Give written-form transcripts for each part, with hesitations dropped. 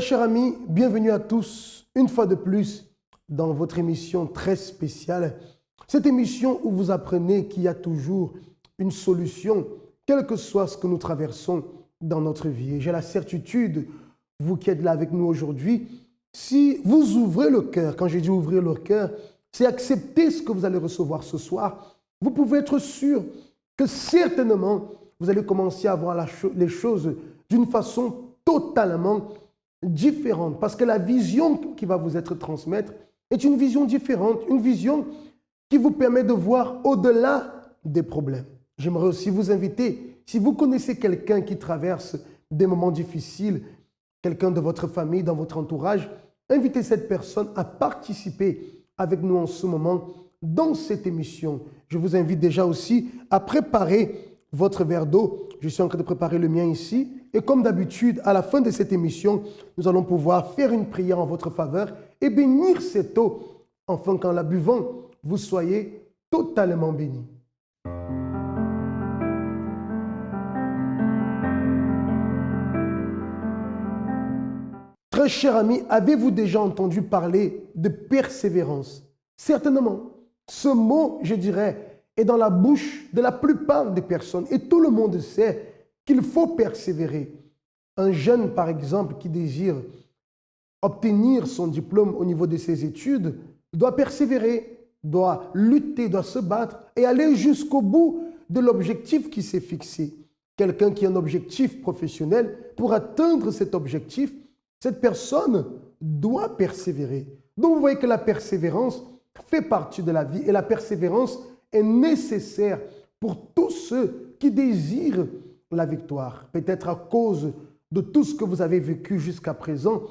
Très chers amis, bienvenue à tous, une fois de plus, dans votre émission très spéciale. Cette émission où vous apprenez qu'il y a toujours une solution, quel que soit ce que nous traversons dans notre vie. Et j'ai la certitude, vous qui êtes là avec nous aujourd'hui, si vous ouvrez le cœur, quand j'ai dit ouvrir le cœur, c'est accepter ce que vous allez recevoir ce soir, vous pouvez être sûr que certainement, vous allez commencer à voir les choses d'une façon totalement différente. Parce que la vision qui va vous être transmise est une vision différente, une vision qui vous permet de voir au-delà des problèmes. J'aimerais aussi vous inviter, si vous connaissez quelqu'un qui traverse des moments difficiles, quelqu'un de votre famille, dans votre entourage, invitez cette personne à participer avec nous en ce moment dans cette émission. Je vous invite déjà aussi à préparer votre verre d'eau. Je suis en train de préparer le mien ici. Et comme d'habitude, à la fin de cette émission, nous allons pouvoir faire une prière en votre faveur et bénir cette eau, afin qu'en la buvant, vous soyez totalement bénis. Très chers amis, avez-vous déjà entendu parler de persévérance? Certainement. Ce mot, je dirais, est dans la bouche de la plupart des personnes et tout le monde sait qu'il faut persévérer. Un jeune, par exemple, qui désire obtenir son diplôme au niveau de ses études, doit persévérer, doit lutter, doit se battre et aller jusqu'au bout de l'objectif qui s'est fixé. Quelqu'un qui a un objectif professionnel, pour atteindre cet objectif, cette personne doit persévérer. Donc vous voyez que la persévérance fait partie de la vie et la persévérance est nécessaire pour tous ceux qui désirent la victoire. Peut-être à cause de tout ce que vous avez vécu jusqu'à présent,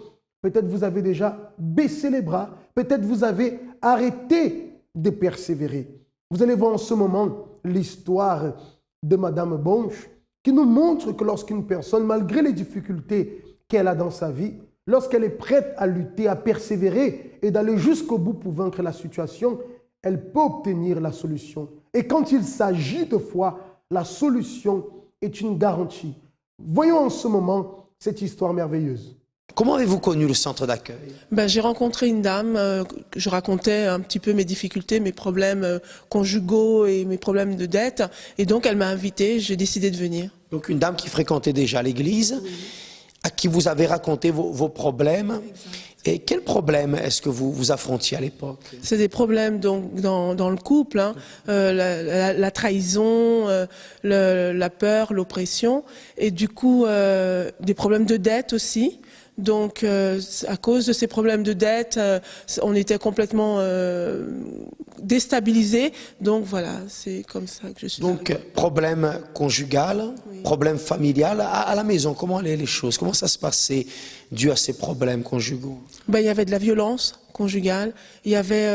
peut-être vous avez déjà baissé les bras, peut-être vous avez arrêté de persévérer. Vous allez voir en ce moment l'histoire de Madame Bonche qui nous montre que lorsqu'une personne, malgré les difficultés qu'elle a dans sa vie, lorsqu'elle est prête à lutter, à persévérer et d'aller jusqu'au bout pour vaincre la situation, elle peut obtenir la solution. Et quand il s'agit de foi, la solution est une garantie. Voyons en ce moment cette histoire merveilleuse. Comment avez-vous connu le centre d'accueil? J'ai rencontré une dame, je racontais un petit peu mes difficultés, mes problèmes conjugaux et mes problèmes de dette. Et donc elle m'a invitée, j'ai décidé de venir. Donc une dame qui fréquentait déjà l'église, oui, à qui vous avez raconté vos problèmes. Exact. Et quels problèmes est-ce que vous affrontiez à l'époque? C'est des problèmes donc, dans le couple, hein, la trahison, la peur, l'oppression, et du coup des problèmes de dette aussi. Donc, à cause de ces problèmes de dette, on était complètement déstabilisés. Donc voilà, c'est comme ça que je suis. Donc, problème conjugal, oui, problème familial. À la maison, comment allaient les choses? Comment ça se passait dû à ces problèmes conjugaux? Il y avait de la violence conjugale, il y avait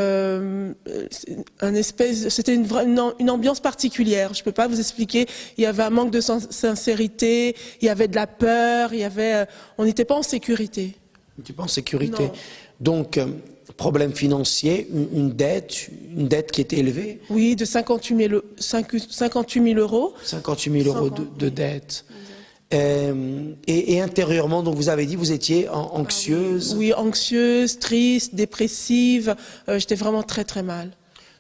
c'était une ambiance particulière, je ne peux pas vous expliquer, il y avait un manque de sincérité, il y avait de la peur, on n'était pas en sécurité. On n'était pas en sécurité. Non. Donc, problème financier, une dette qui était élevée? Oui, de 58 000 euros. 58 000 euros de dette. Et intérieurement, donc vous avez dit, vous étiez anxieuse? Oui, anxieuse, triste, dépressive. J'étais vraiment très très mal.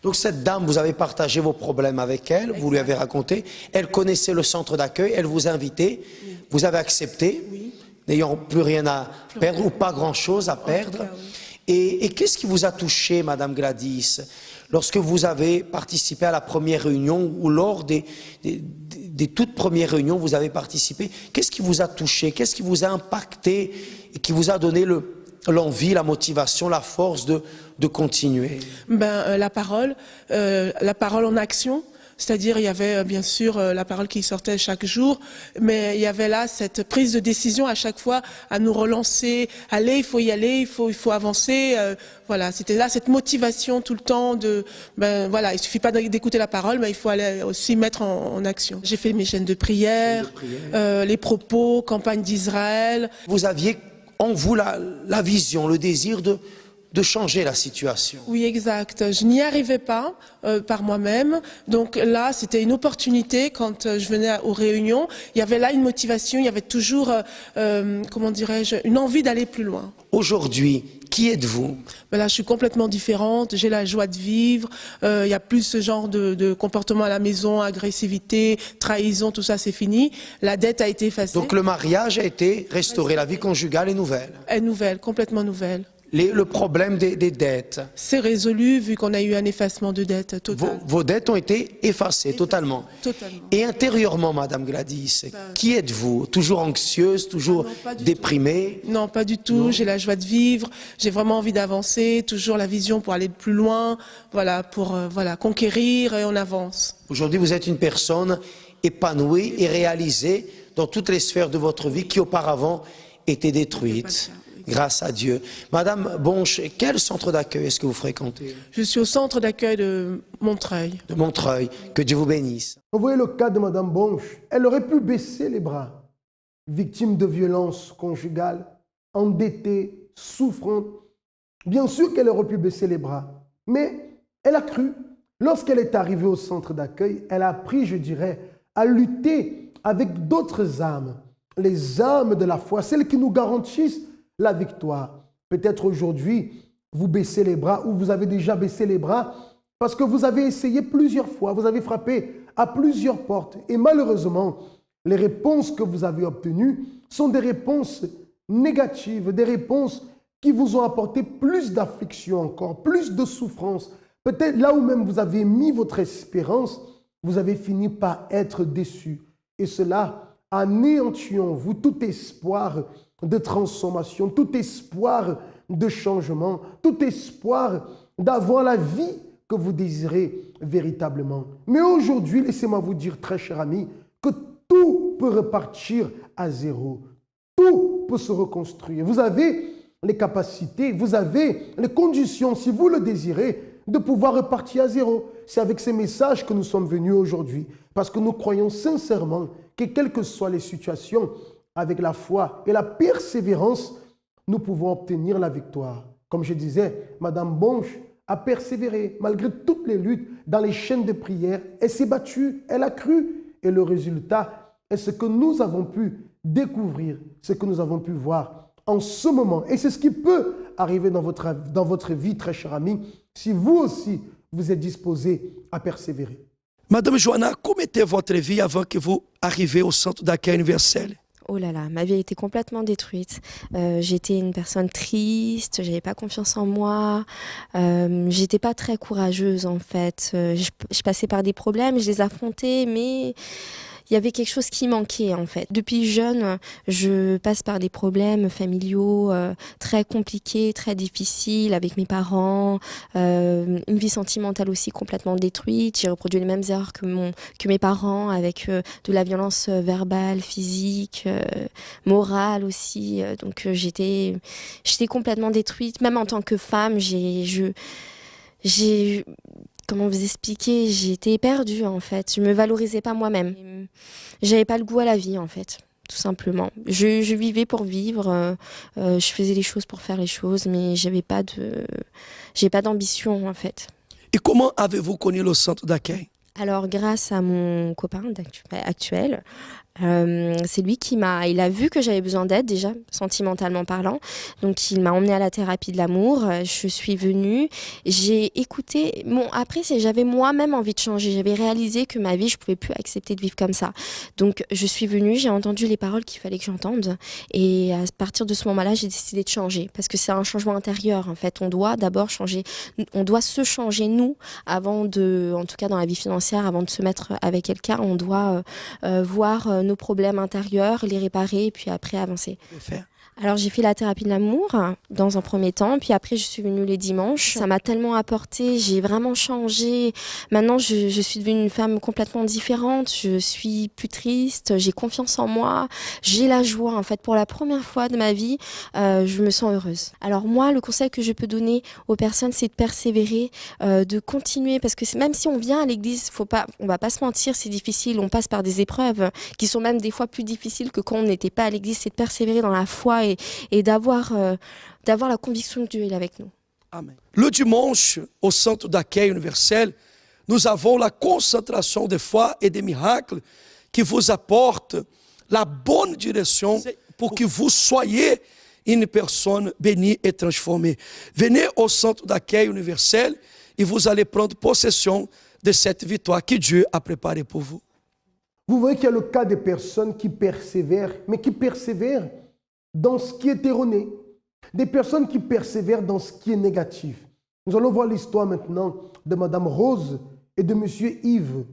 Donc cette dame, vous avez partagé vos problèmes avec elle, exact, vous lui avez raconté. Elle connaissait le centre d'accueil, elle vous a invité, oui, vous avez accepté, oui, n'ayant plus rien à perdre ou pas grand-chose à perdre. Cas, oui. Et qu'est-ce qui vous a touché, Madame Gladys, lorsque vous avez participé à la première réunion ou lors des toutes premières réunions, vous avez participé? Qu'est-ce qui vous a touché? Qu'est-ce qui vous a impacté et qui vous a donné l'envie, la motivation, la force de continuer? La parole en action. C'est-à-dire, il y avait bien sûr la parole qui sortait chaque jour, mais il y avait là cette prise de décision à chaque fois à nous relancer. Allez, il faut y aller, il faut avancer. Voilà, c'était là cette motivation tout le temps voilà, il suffit pas d'écouter la parole, mais il faut aller aussi mettre en action. J'ai fait mes chaînes de prière, les propos, campagne d'Israël. Vous aviez en vous la vision, le désir de de changer la situation. Oui, exact. Je n'y arrivais pas par moi-même. Donc là, c'était une opportunité quand je venais aux réunions. Il y avait là une motivation, il y avait toujours, comment dirais-je, une envie d'aller plus loin. Aujourd'hui, qui êtes-vous? Ben là, je suis complètement différente. J'ai la joie de vivre. Il y a plus ce genre de comportement à la maison, agressivité, trahison, tout ça, c'est fini. La dette a été effacée. Donc le mariage a été restauré, la vie conjugale est nouvelle. Elle est nouvelle, complètement nouvelle. Le problème des dettes. C'est résolu vu qu'on a eu un effacement de dettes total. Vos dettes ont été effacées totalement. Totalement. Et intérieurement, Madame Gladys, qui êtes-vous? Toujours anxieuse, toujours déprimée? Non, pas du tout. J'ai la joie de vivre. J'ai vraiment envie d'avancer. Toujours la vision pour aller plus loin. Voilà, pour conquérir et on avance. Aujourd'hui, vous êtes une personne épanouie et réalisée dans toutes les sphères de votre vie qui auparavant étaient détruites. Grâce à Dieu. Madame Bonche, quel centre d'accueil est-ce que vous fréquentez? Je suis au centre d'accueil de Montreuil. De Montreuil. Que Dieu vous bénisse. Vous voyez le cas de Madame Bonche. Elle aurait pu baisser les bras. Victime de violences conjugales, endettée, souffrante. Bien sûr qu'elle aurait pu baisser les bras. Mais elle a cru. Lorsqu'elle est arrivée au centre d'accueil, elle a appris, je dirais, à lutter avec d'autres âmes. Les âmes de la foi, celles qui nous garantissent la victoire. Peut-être aujourd'hui, vous baissez les bras ou vous avez déjà baissé les bras parce que vous avez essayé plusieurs fois, vous avez frappé à plusieurs portes et malheureusement, les réponses que vous avez obtenues sont des réponses négatives, des réponses qui vous ont apporté plus d'affliction encore, plus de souffrance. Peut-être là où même vous avez mis votre espérance, vous avez fini par être déçu. Et cela anéantit en vous tout espoir de transformation, tout espoir de changement, tout espoir d'avoir la vie que vous désirez véritablement. Mais aujourd'hui, laissez-moi vous dire, très cher ami, que tout peut repartir à zéro. Tout peut se reconstruire. Vous avez les capacités, vous avez les conditions, si vous le désirez, de pouvoir repartir à zéro. C'est avec ces messages que nous sommes venus aujourd'hui, parce que nous croyons sincèrement que quelles que soient les situations, avec la foi et la persévérance, nous pouvons obtenir la victoire. Comme je disais, Madame Bonche a persévéré malgré toutes les luttes dans les chaînes de prière. Elle s'est battue, elle a cru. Et le résultat est ce que nous avons pu découvrir, ce que nous avons pu voir en ce moment. Et c'est ce qui peut arriver dans votre vie, très cher ami, si vous aussi, vous êtes disposé à persévérer. Madame Joanna, comment était votre vie avant que vous arriviez au centre d'accueil universel? Oh là là, ma vie a été complètement détruite. J'étais une personne triste, j'avais pas confiance en moi, j'étais pas très courageuse en fait. Je passais par des problèmes, je les affrontais, mais il y avait quelque chose qui manquait en fait. Depuis jeune, je passe par des problèmes familiaux très compliqués, très difficiles avec mes parents, une vie sentimentale aussi complètement détruite. J'ai reproduit les mêmes erreurs que mes parents avec de la violence verbale, physique, morale aussi. Donc j'étais complètement détruite. Même en tant que femme, comment vous expliquer, j'étais perdue en fait. Je me valorisais pas moi-même. J'avais pas le goût à la vie en fait, tout simplement. Je vivais pour vivre. Je faisais les choses pour faire les choses, mais j'avais pas d'ambition en fait. Et comment avez-vous connu le centre d'accueil? Alors grâce à mon copain actuel, c'est lui il a vu que j'avais besoin d'aide déjà, sentimentalement parlant. Donc il m'a emmenée à la thérapie de l'amour. Je suis venue, j'ai écouté. Bon, après, j'avais moi-même envie de changer. J'avais réalisé que ma vie, je pouvais plus accepter de vivre comme ça. Donc je suis venue, j'ai entendu les paroles qu'il fallait que j'entende. Et à partir de ce moment-là, j'ai décidé de changer. Parce que c'est un changement intérieur, en fait. On doit d'abord changer. On doit se changer, nous, en tout cas dans la vie financière, avant de se mettre avec quelqu'un. On doit voir nos problèmes intérieurs, les réparer et puis après avancer. Alors j'ai fait la thérapie de l'amour dans un premier temps, puis après je suis venue les dimanches. Ça m'a tellement apporté, j'ai vraiment changé. Maintenant je suis devenue une femme complètement différente, je suis plus triste, j'ai confiance en moi, j'ai la joie en fait. Pour la première fois de ma vie, je me sens heureuse. Alors moi, le conseil que je peux donner aux personnes, c'est de persévérer, de continuer, parce que même si on vient à l'église, on va pas se mentir, c'est difficile, on passe par des épreuves qui sont même des fois plus difficiles que quand on n'était pas à l'église. C'est de persévérer dans la foi et d'avoir la conviction que Dieu est avec nous. Amen. Le dimanche, au centre d'accueil universel, nous avons la concentration de foi et des miracles qui vous apportent la bonne direction pour que vous soyez une personne bénie et transformée. Venez au centre d'accueil universel et vous allez prendre possession de cette victoire que Dieu a préparée pour vous. Vous voyez qu'il y a le cas des personnes qui persévèrent, mais qui persévèrent dans ce qui est erroné. Des personnes qui persévèrent dans ce qui est négatif. Nous allons voir l'histoire maintenant de Madame Rose et de Monsieur Yves.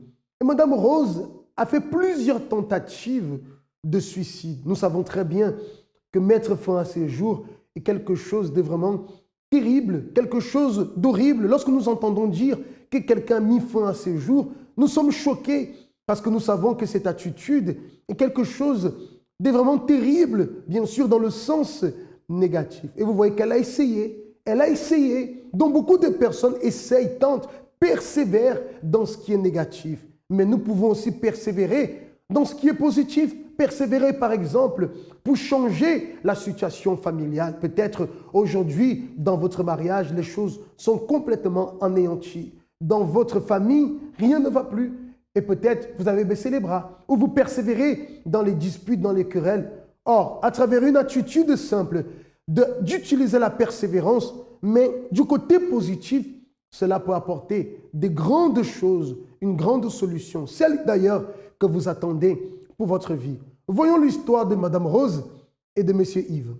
Et Madame Rose a fait plusieurs tentatives de suicide. Nous savons très bien que mettre fin à ses jours est quelque chose de vraiment terrible, quelque chose d'horrible. Lorsque nous entendons dire que quelqu'un a mis fin à ses jours, nous sommes choqués parce que nous savons que cette attitude est quelque chose de vraiment terrible, bien sûr, dans le sens négatif. Et vous voyez qu'elle a essayé, dont beaucoup de personnes essayent, tentent, persévèrent dans ce qui est négatif. Mais nous pouvons aussi persévérer dans ce qui est positif. Persévérer, par exemple, pour changer la situation familiale. Peut-être aujourd'hui, dans votre mariage, les choses sont complètement anéanties. Dans votre famille, rien ne va plus. Et peut-être vous avez baissé les bras. Ou vous persévérez dans les disputes, dans les querelles. Or, à travers une attitude simple d'utiliser la persévérance, mais du côté positif, cela peut apporter des grandes choses, une grande solution. Celle d'ailleurs que vous attendez pour votre vie. Voyons l'histoire de Madame Rose et de Monsieur Yves.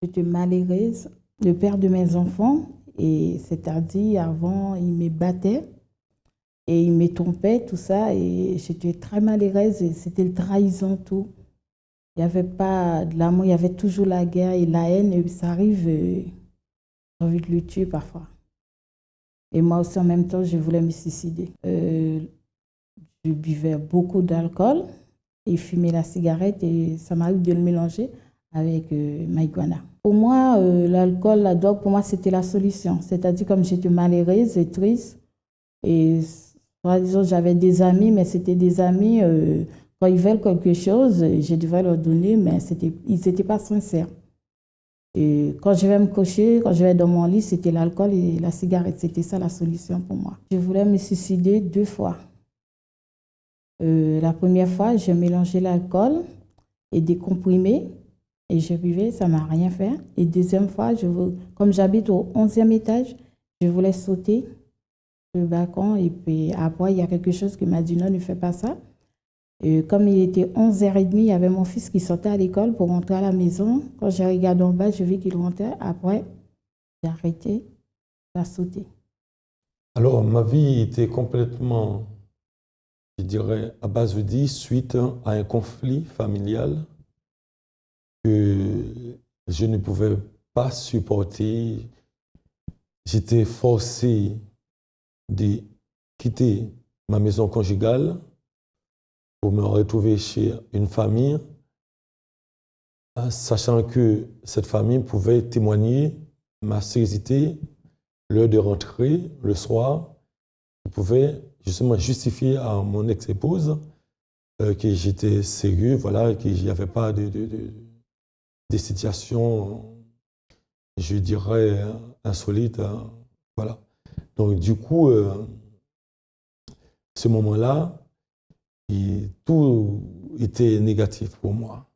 J'étais malheureuse, le père de mes enfants, et c'est-à-dire avant, il me battait et il me trompait, tout ça, et j'étais très malheureuse, et c'était une trahison, tout. Il n'y avait pas de l'amour, il y avait toujours la guerre et la haine, et ça arrive, j'ai envie de le tuer parfois. Et moi aussi, en même temps, je voulais me suicider. Je buvais beaucoup d'alcool et fumais la cigarette, et ça m'arrive de le mélanger avec marijuana. Pour moi, l'alcool, la drogue, pour moi, c'était la solution. C'est-à-dire, comme j'étais malheureuse et triste, et disons, j'avais des amis, mais c'était des amis, quand ils veulent quelque chose, je devais leur donner, mais ils n'étaient pas sincères. Et quand je vais me coucher, quand je vais dans mon lit, c'était l'alcool et la cigarette. C'était ça la solution pour moi. Je voulais me suicider 2 fois. La première fois, j'ai mélangé l'alcool et des comprimés et je buvais, ça ne m'a rien fait. Et deuxième fois, comme j'habite au 11e étage, je voulais sauter sur le balcon, et puis après, il y a quelque chose qui m'a dit non, ne fais pas ça. Et comme il était 11h30, il y avait mon fils qui sortait à l'école pour rentrer à la maison. Quand j'ai regardé en bas, je vis qu'il rentrait. Après, j'ai arrêté, j'ai sauté. Alors, ma vie était complètement, je dirais, à base de 10, suite à un conflit familial que je ne pouvais pas supporter. J'étais forcé de quitter ma maison conjugale pour me retrouver chez une famille, sachant que cette famille pouvait témoigner ma sérieuxité, l'heure de rentrer le soir, je pouvais justement justifier à mon ex-épouse que j'étais sérieux, voilà, qu'il n'y avait pas de situations, je dirais, insolites, voilà. Donc du coup, ce moment-là, tout était négatif pour moi.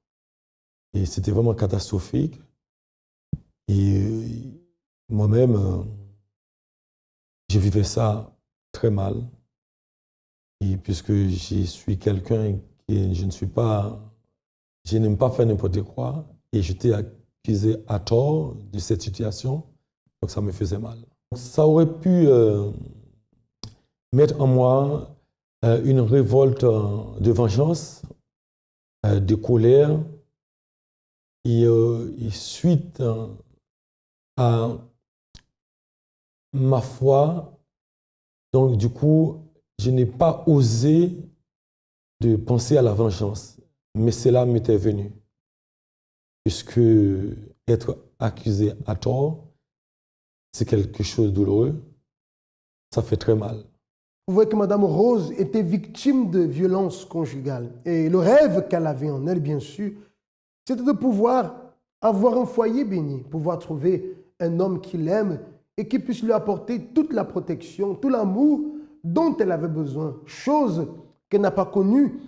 Et c'était vraiment catastrophique. Et moi-même, je vivais ça très mal. Et puisque je suis quelqu'un qui je n'aime pas faire n'importe quoi, et j'étais accusé à tort de cette situation, donc ça me faisait mal. Ça aurait pu mettre en moi une révolte de vengeance, de colère, et suite à ma foi, donc du coup, je n'ai pas osé de penser à la vengeance, mais cela m'était venu, puisque être accusé à tort, c'est quelque chose de douloureux, ça fait très mal. Vous voyez que Madame Rose était victime de violences conjugales. Et le rêve qu'elle avait en elle, bien sûr, c'était de pouvoir avoir un foyer béni, pouvoir trouver un homme qui l'aime et qui puisse lui apporter toute la protection, tout l'amour dont elle avait besoin, chose qu'elle n'a pas connue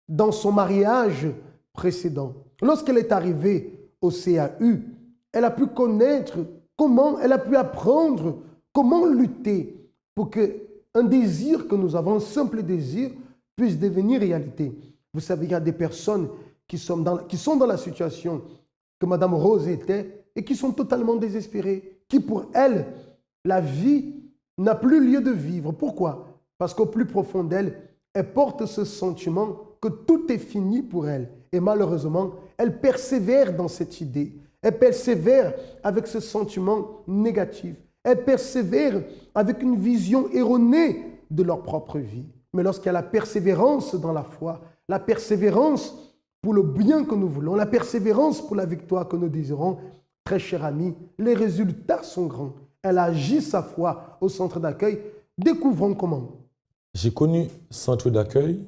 dans son mariage précédent. Lorsqu'elle est arrivée au CAU, elle a pu connaître comment, elle a pu apprendre comment lutter pour qu'un désir que nous avons, un simple désir, puisse devenir réalité. Vous savez, il y a des personnes qui sont dans la situation que Madame Rose était et qui sont totalement désespérées, qui pour elles, la vie n'a plus lieu de vivre. Pourquoi? Parce qu'au plus profond d'elle, elle porte ce sentiment que tout est fini pour elle. Et malheureusement, elle persévère dans cette idée. Elle persévère avec ce sentiment négatif. Elle persévère avec une vision erronée de leur propre vie. Mais lorsqu'il y a la persévérance dans la foi, la persévérance pour le bien que nous voulons, la persévérance pour la victoire que nous désirons, très cher ami, les résultats sont grands. Elle agit sa foi au centre d'accueil. Découvrons comment. J'ai connu centre d'accueil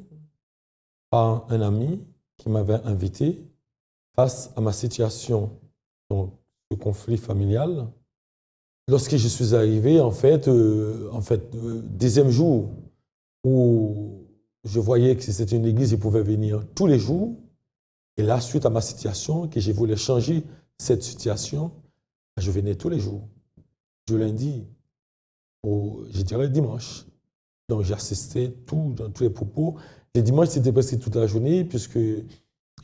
par un ami qui m'avait invité face à ma situation, donc ce conflit familial. Lorsque je suis arrivé, en fait, deuxième jour où je voyais que c'était une église, je pouvais venir tous les jours. Et là, suite à ma situation, que je voulais changer cette situation, je venais tous les jours, du lundi au, je dirais, dimanche. Donc, j'assistais dans tous les propos. Les dimanches, c'était presque toute la journée, puisqu'il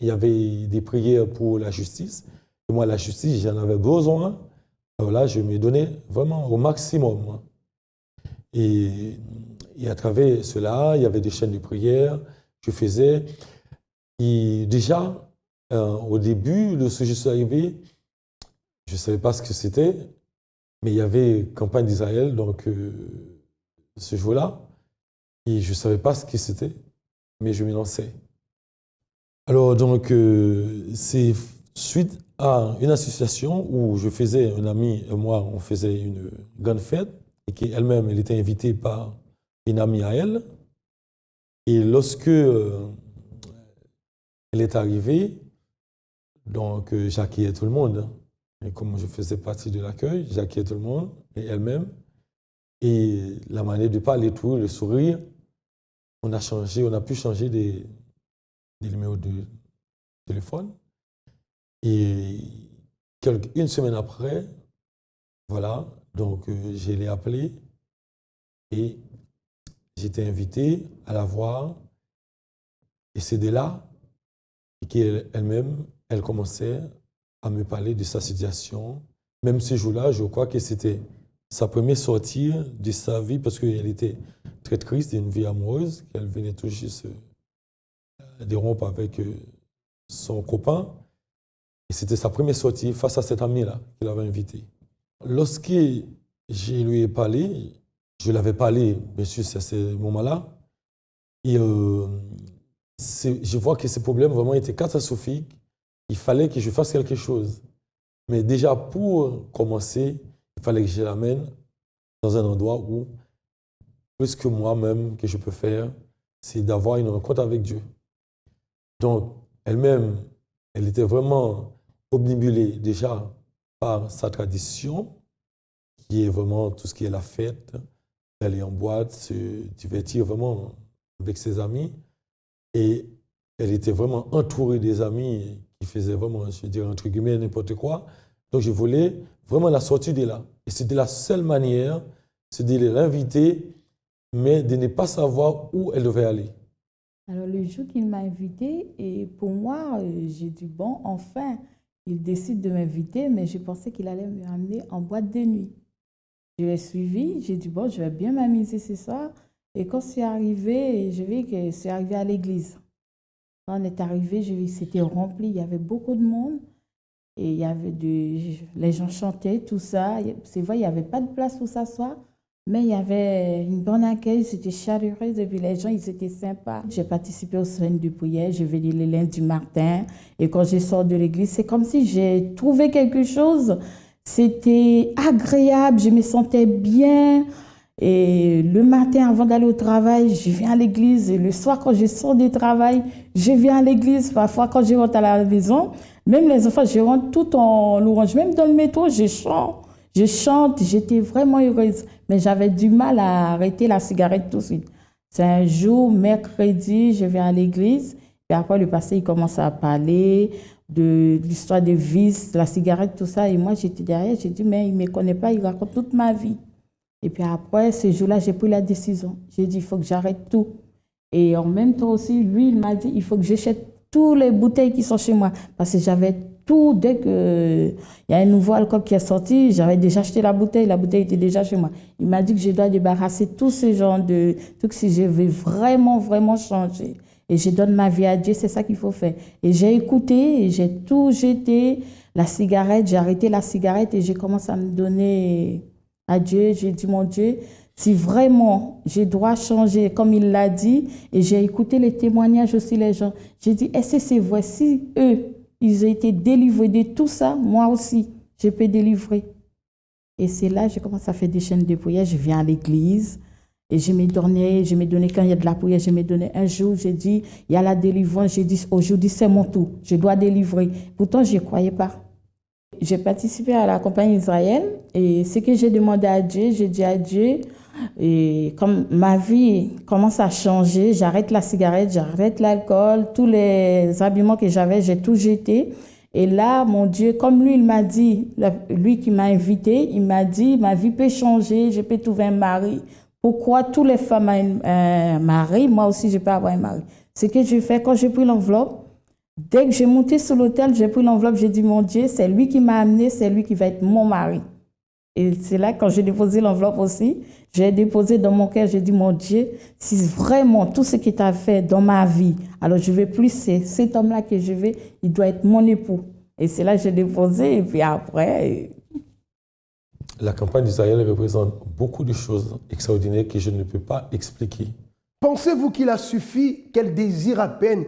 y avait des prières pour la justice. Et moi, la justice, j'en avais besoin. Alors là, je me donnais vraiment au maximum. Et à travers cela, il y avait des chaînes de prière que je faisais. Et déjà, au début, lorsque je suis arrivé, je ne savais pas ce que c'était, mais il y avait campagne d'Israël, donc ce jour-là, et je ne savais pas ce que c'était, mais je me lançais. Alors, donc, c'est suite à une association où je faisais, un ami et moi, on faisait une grande fête, et qu'elle-même, elle était invitée par une amie à elle. Et lorsque elle est arrivée, donc j'accueillais tout le monde. Et comme je faisais partie de l'accueil, j'accueillais tout le monde, et elle-même. Et la manière de parler, tout, le sourire, on a pu changer des numéros de téléphone. Et une semaine après, voilà, donc je l'ai appelée et j'étais invité à la voir. Et c'est de là qu'elle-même, elle commençait à me parler de sa situation. Même ce jour-là, je crois que c'était sa première sortie de sa vie parce qu'elle était très triste d'une vie amoureuse, qu'elle venait tout juste de rompre avec son copain. Et c'était sa première sortie face à cet ami-là qu'il avait invité. Lorsque je lui ai parlé, je l'avais parlé, bien sûr, à ce moment-là, et je vois que ce problème vraiment était catastrophique. Il fallait que je fasse quelque chose. Mais déjà, pour commencer, il fallait que je l'amène dans un endroit où, plus que moi-même, que je peux faire, c'est d'avoir une rencontre avec Dieu. Donc, elle-même, elle était vraiment obnubilée déjà par sa tradition, qui est vraiment tout ce qui est la fête, aller en boîte, se divertir vraiment avec ses amis. Et elle était vraiment entourée des amis qui faisaient vraiment, je dirais, entre guillemets, n'importe quoi. Donc, je voulais vraiment la sortir de là. Et c'était la seule manière, c'est de l'inviter, mais de ne pas savoir où elle devait aller. Alors, le jour qu'il m'a invité, et pour moi, j'ai dit, bon, enfin, il décide de m'inviter, mais je pensais qu'il allait me ramener en boîte de nuit. Je l'ai suivi, j'ai dit, bon, je vais bien m'amuser ce soir. Et quand c'est arrivé, je vis que c'est arrivé à l'église. Quand on est arrivé, je vis que c'était rempli, il y avait beaucoup de monde. Et il y avait les gens chantaient, tout ça. C'est vrai, il n'y avait pas de place pour s'asseoir, mais il y avait une bonne accueil, c'était chaleureux. Et puis les gens, ils étaient sympas. J'ai participé aux semaines de prière, je venais les lundis du matin. Et quand je sors de l'église, c'est comme si j'ai trouvé quelque chose. C'était agréable, je me sentais bien. Et le matin, avant d'aller au travail, je viens à l'église. Et le soir, quand je sors du travail, je viens à l'église. Parfois, quand je rentre à la maison, même les enfants, je rentre tout en louange. Même dans le métro, je chante. Je chante, j'étais vraiment heureuse. Mais j'avais du mal à arrêter la cigarette tout de suite. C'est un jour, mercredi, je vais à l'église. Et après, le pasteur, il commence à parler de l'histoire des vices, la cigarette, tout ça. Et moi, j'étais derrière, j'ai dit, mais il ne me connaît pas, il raconte toute ma vie. Et puis après, ce jour-là, j'ai pris la décision. J'ai dit, il faut que j'arrête tout. Et en même temps aussi, lui, il m'a dit, il faut que j'achète toutes les bouteilles qui sont chez moi. Parce que j'avais tout, dès qu'il y a un nouveau alcool qui est sorti, j'avais déjà acheté la bouteille était déjà chez moi. Il m'a dit que je dois débarrasser tous ces genres de trucs si je veux vraiment, vraiment changer. Et je donne ma vie à Dieu, c'est ça qu'il faut faire. Et j'ai écouté, et j'ai tout jeté, la cigarette, j'ai arrêté la cigarette et j'ai commencé à me donner à Dieu. J'ai dit, mon Dieu, si vraiment je dois changer, comme il l'a dit, et j'ai écouté les témoignages aussi, les gens, j'ai dit, est-ce que c'est vrai, si eux, ils ont été délivrés de tout ça, moi aussi, je peux délivrer. Et c'est là que j'ai commencé à faire des chaînes de prière. Je viens à l'église et je me donnais quand il y a de la prière, je me donnais un jour, j'ai dit, il y a la délivrance, j'ai dit, aujourd'hui c'est mon tour, je dois délivrer. Pourtant, je ne croyais pas. J'ai participé à la campagne Israël et ce que j'ai demandé à Dieu, j'ai dit à Dieu, et comme ma vie commence à changer, j'arrête la cigarette, j'arrête l'alcool, tous les habillements que j'avais, j'ai tout jeté. Et là, mon Dieu, comme lui, il m'a dit, lui qui m'a invité, il m'a dit, ma vie peut changer, je peux trouver un mari. Pourquoi toutes les femmes ont un mari, moi aussi je peux avoir un mari. Ce que je fais, quand j'ai pris l'enveloppe, dès que j'ai monté sur l'hôtel, j'ai pris l'enveloppe, j'ai dit, mon Dieu, c'est lui qui m'a amené, c'est lui qui va être mon mari. Et c'est là, quand j'ai déposé l'enveloppe aussi, j'ai déposé dans mon cœur, j'ai dit, mon Dieu, si vraiment tout ce que tu as fait dans ma vie, alors je ne veux plus cet homme-là que je veux, il doit être mon époux. Et c'est là que j'ai déposé, et puis après... La campagne d'Israël représente beaucoup de choses extraordinaires que je ne peux pas expliquer. Pensez-vous qu'il a suffi qu'elle désire à peine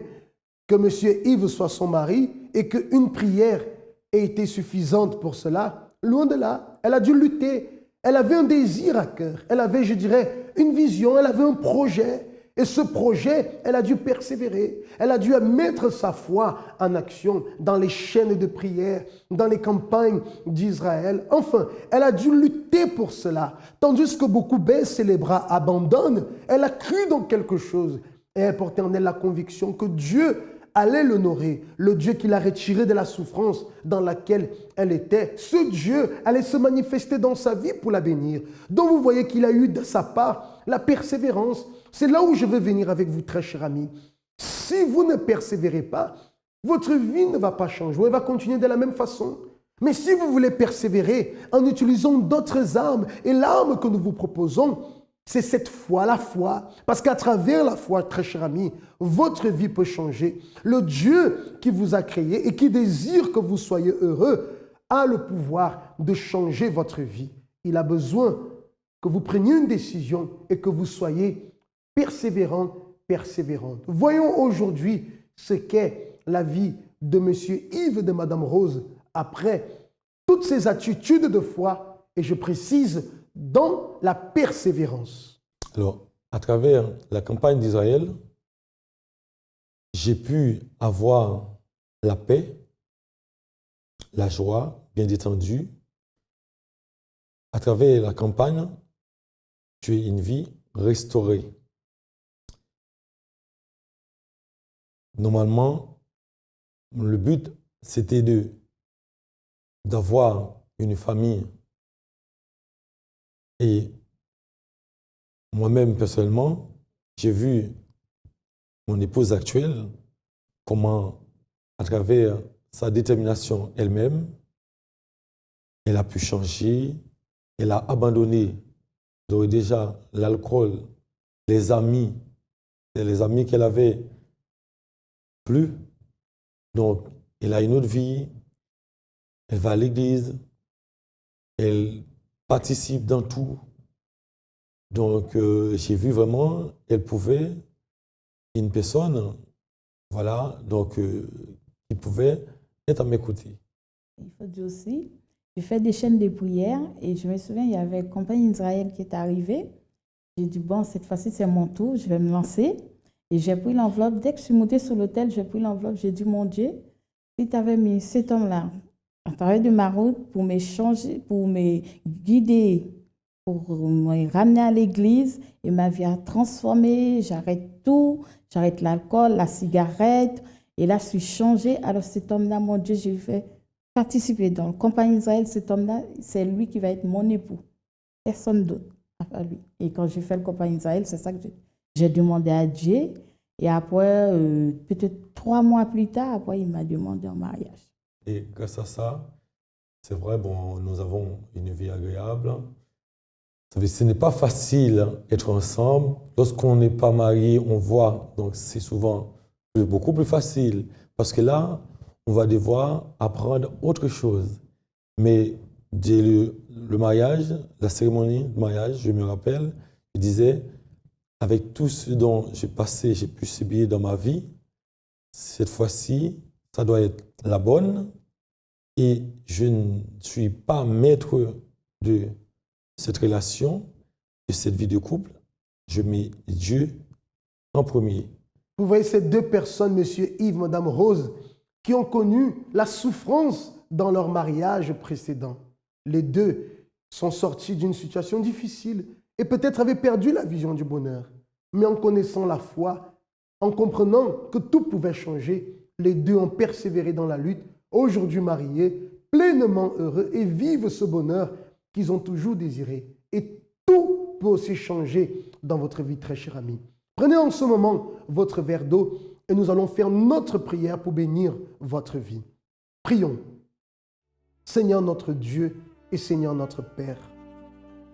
que M. Yves soit son mari et qu'une prière ait été suffisante pour cela? Loin de là, elle a dû lutter. Elle avait un désir à cœur. Elle avait, je dirais, une vision. Elle avait un projet. Et ce projet, elle a dû persévérer. Elle a dû mettre sa foi en action dans les chaînes de prière, dans les campagnes d'Israël. Enfin, elle a dû lutter pour cela. Tandis que beaucoup baissent les bras, abandonnent, elle a cru dans quelque chose et a porté en elle la conviction que Dieu allait l'honorer, le Dieu qui l'a retiré de la souffrance dans laquelle elle était. Ce Dieu allait se manifester dans sa vie pour la bénir. Donc vous voyez qu'il a eu de sa part la persévérance. C'est là où je veux venir avec vous, très chers amis. Si vous ne persévérez pas, votre vie ne va pas changer, elle va continuer de la même façon. Mais si vous voulez persévérer en utilisant d'autres armes, et l'arme que nous vous proposons, c'est cette foi, la foi. Parce qu'à travers la foi, très chers amis, votre vie peut changer. Le Dieu qui vous a créé et qui désire que vous soyez heureux a le pouvoir de changer votre vie. Il a besoin que vous preniez une décision et que vous soyez persévérant, persévérante. Voyons aujourd'hui ce qu'est la vie de M. Yves et de Mme Rose après toutes ces attitudes de foi, et je précise, dans la persévérance. Alors, à travers la campagne d'Israël, j'ai pu avoir la paix, la joie, bien entendu. À travers la campagne, tu as une vie restaurée. Normalement, le but, c'était d'avoir une famille. Et moi-même, personnellement, j'ai vu mon épouse actuelle, comment, à travers sa détermination elle-même, elle a pu changer, elle a abandonné déjà l'alcool, les amis qu'elle avait plus. Donc, elle a une autre vie, elle va à l'église, elle participe dans tout. Donc, j'ai vu vraiment, elle pouvait, une personne, voilà, donc, qui pouvait être à mes côtés. Il faut dire aussi, j'ai fait des chaînes de prière et je me souviens, il y avait une campagne Israël qui est arrivée. J'ai dit, bon, cette fois-ci, c'est mon tour, je vais me lancer. Et j'ai pris l'enveloppe. Dès que je suis montée sur l'hôtel, j'ai pris l'enveloppe, j'ai dit, mon Dieu, si tu avais mis cet homme-là à travers de ma route pour me changer, pour me guider, pour me ramener à l'église. Et ma vie a transformé. J'arrête tout. J'arrête l'alcool, la cigarette. Et là, je suis changée. Alors cet homme-là, mon Dieu, je lui fais participer dans le Compagnie Israël. Cet homme-là, c'est lui qui va être mon époux. Personne d'autre à part lui. Et quand j'ai fait le Compagnie Israël, c'est ça que j'ai demandé à Dieu. Et après, peut-être 3 mois plus tard, après, il m'a demandé en mariage. Et grâce à ça, c'est vrai, bon, nous avons une vie agréable. Vous savez, ce n'est pas facile d'être ensemble. Lorsqu'on n'est pas marié, on voit, donc c'est souvent beaucoup plus facile. Parce que là, on va devoir apprendre autre chose. Mais dès le mariage, la cérémonie de mariage, je me rappelle, je disais, avec tout ce dont j'ai passé, j'ai pu subir dans ma vie, cette fois-ci, ça doit être la bonne. Et je ne suis pas maître de cette relation, de cette vie de couple. Je mets Dieu en premier. Vous voyez ces 2 personnes, monsieur Yves, madame Rose, qui ont connu la souffrance dans leur mariage précédent. Les 2 sont sortis d'une situation difficile et peut-être avaient perdu la vision du bonheur. Mais en connaissant la foi, en comprenant que tout pouvait changer, les 2 ont persévéré dans la lutte, aujourd'hui mariés, pleinement heureux et vivent ce bonheur qu'ils ont toujours désiré. Et tout peut aussi changer dans votre vie, très cher ami. Prenez en ce moment votre verre d'eau et nous allons faire notre prière pour bénir votre vie. Prions. Seigneur notre Dieu et Seigneur notre Père,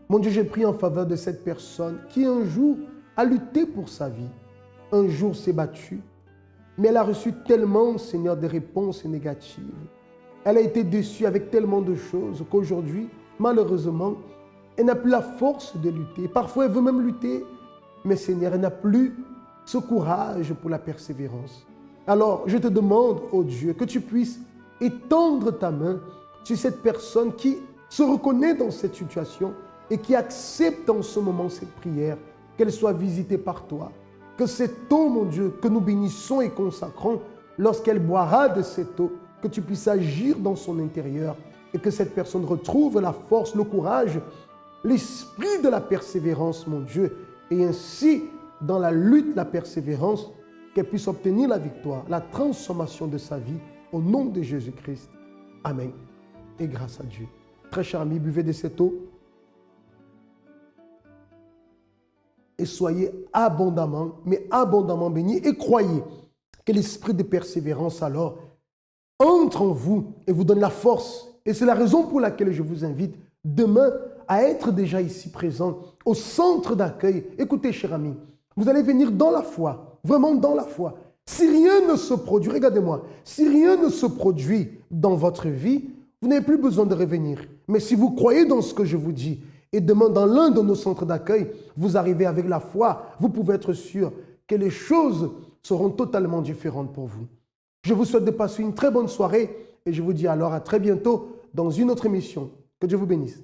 mon Dieu, j'ai prié en faveur de cette personne qui un jour a lutté pour sa vie, un jour s'est battue, mais elle a reçu tellement, Seigneur, de réponses négatives. Elle a été déçue avec tellement de choses qu'aujourd'hui, malheureusement, elle n'a plus la force de lutter. Parfois, elle veut même lutter, mais Seigneur, elle n'a plus ce courage pour la persévérance. Alors, je te demande, ô Dieu, que tu puisses étendre ta main sur cette personne qui se reconnaît dans cette situation et qui accepte en ce moment cette prière, qu'elle soit visitée par toi. Que cette eau, mon Dieu, que nous bénissons et consacrons, lorsqu'elle boira de cette eau, que tu puisses agir dans son intérieur et que cette personne retrouve la force, le courage, l'esprit de la persévérance, mon Dieu, et ainsi, dans la lutte, la persévérance, qu'elle puisse obtenir la victoire, la transformation de sa vie, au nom de Jésus-Christ. Amen. Et grâce à Dieu. Très cher ami, buvez de cette eau et soyez abondamment, mais abondamment bénis et croyez que l'esprit de persévérance alors entre en vous et vous donne la force. Et c'est la raison pour laquelle je vous invite demain à être déjà ici présent au centre d'accueil. Écoutez, cher ami, vous allez venir dans la foi, vraiment dans la foi. Si rien ne se produit, regardez-moi, si rien ne se produit dans votre vie, vous n'avez plus besoin de revenir. Mais si vous croyez dans ce que je vous dis, et demain dans l'un de nos centres d'accueil, vous arrivez avec la foi, vous pouvez être sûr que les choses seront totalement différentes pour vous. Je vous souhaite de passer une très bonne soirée et je vous dis alors à très bientôt dans une autre émission. Que Dieu vous bénisse.